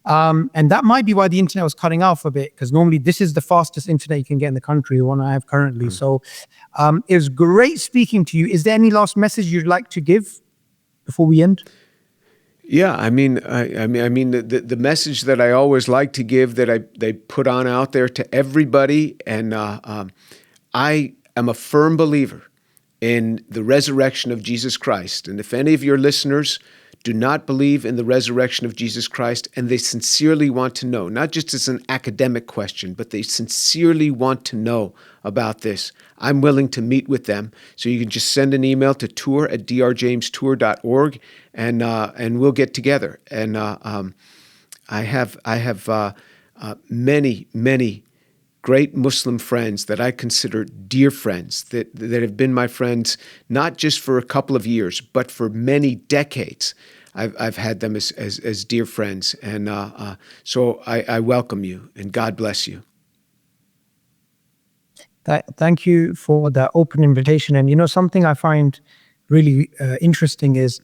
And that might be why the internet was cutting off a bit, because normally this is the fastest internet you can get in the country, the one I have currently. So it was great speaking to you. Is there any last message you'd like to give before we end? Yeah, I mean, the message that I always like to give, that they put on out there to everybody, and I am a firm believer in the resurrection of Jesus Christ. And if any of your listeners do not believe in the resurrection of Jesus Christ, and they sincerely want to know, not just as an academic question, but they sincerely want to know about this, I'm willing to meet with them. So you can just send an email to tour@drjamestour.org, and we'll get together. And I have many great Muslim friends that I consider dear friends, that have been my friends not just for a couple of years, but for many decades. I've had them as dear friends. And so I welcome you, and God bless you. Thank you for that open invitation. And something I find really interesting is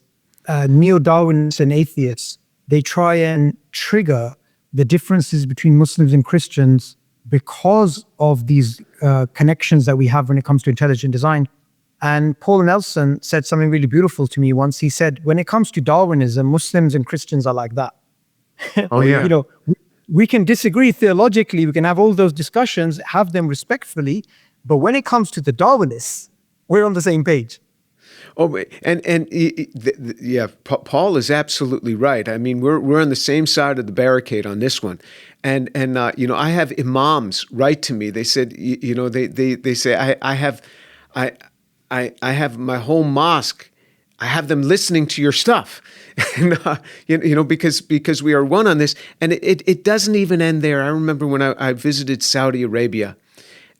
neo-Darwinists and atheists, they try and trigger the differences between Muslims and Christians because of these connections that we have when it comes to intelligent design. And Paul Nelson said something really beautiful to me once. He said, when it comes to Darwinism, Muslims and Christians are like that. Oh, yeah. We can disagree theologically, we can have all those discussions, have them respectfully, but when it comes to the Darwinists, we're on the same page. Oh, yeah, Paul is absolutely right. I mean, we're on the same side of the barricade on this one. And I have imams write to me. They said, they say, I have my whole mosque, I have them listening to your stuff, and because we are one on this. And it doesn't even end there. I remember when I visited Saudi Arabia,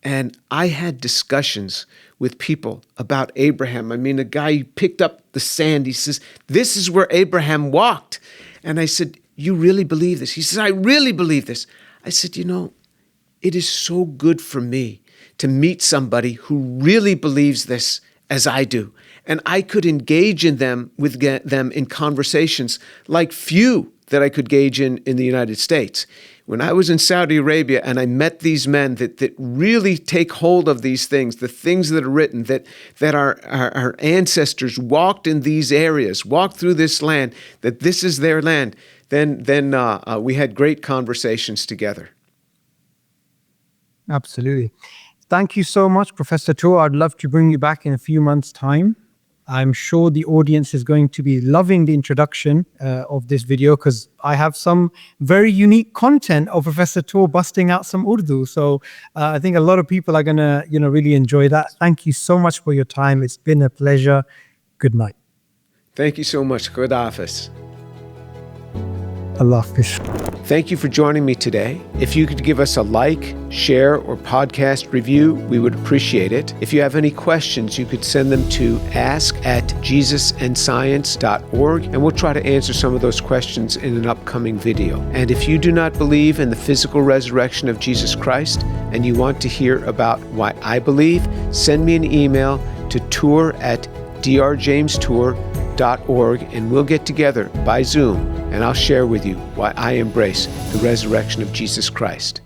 and I had discussions with people about Abraham. I mean, a guy picked up the sand. He says, "This is where Abraham walked," and I said, "You really believe this?" He says, "I really believe this." I said, it is so good for me to meet somebody who really believes this as I do. And I could engage in them in conversations like few that I could gauge in the United States. When I was in Saudi Arabia and I met these men that really take hold of these things, the things that are written, that our ancestors walked in these areas, walked through this land, that this is their land, then we had great conversations together. Absolutely. Thank you so much, Professor Tor. I'd love to bring you back in a few months' time. I'm sure the audience is going to be loving the introduction of this video, because I have some very unique content of Professor Tor busting out some Urdu. So I think a lot of people are going to really enjoy that. Thank you so much for your time. It's been a pleasure. Good night. Thank you so much. Khuda Hafiz. Allah Hafiz. Thank you for joining me today. If you could give us a like, share, or podcast review, we would appreciate it. If you have any questions, you could send them to ask@jesusandscience.org, and we'll try to answer some of those questions in an upcoming video. And if you do not believe in the physical resurrection of Jesus Christ, and you want to hear about why I believe, send me an email to tour@drjamestour.org, and we'll get together by Zoom, and I'll share with you why I embrace the resurrection of Jesus Christ.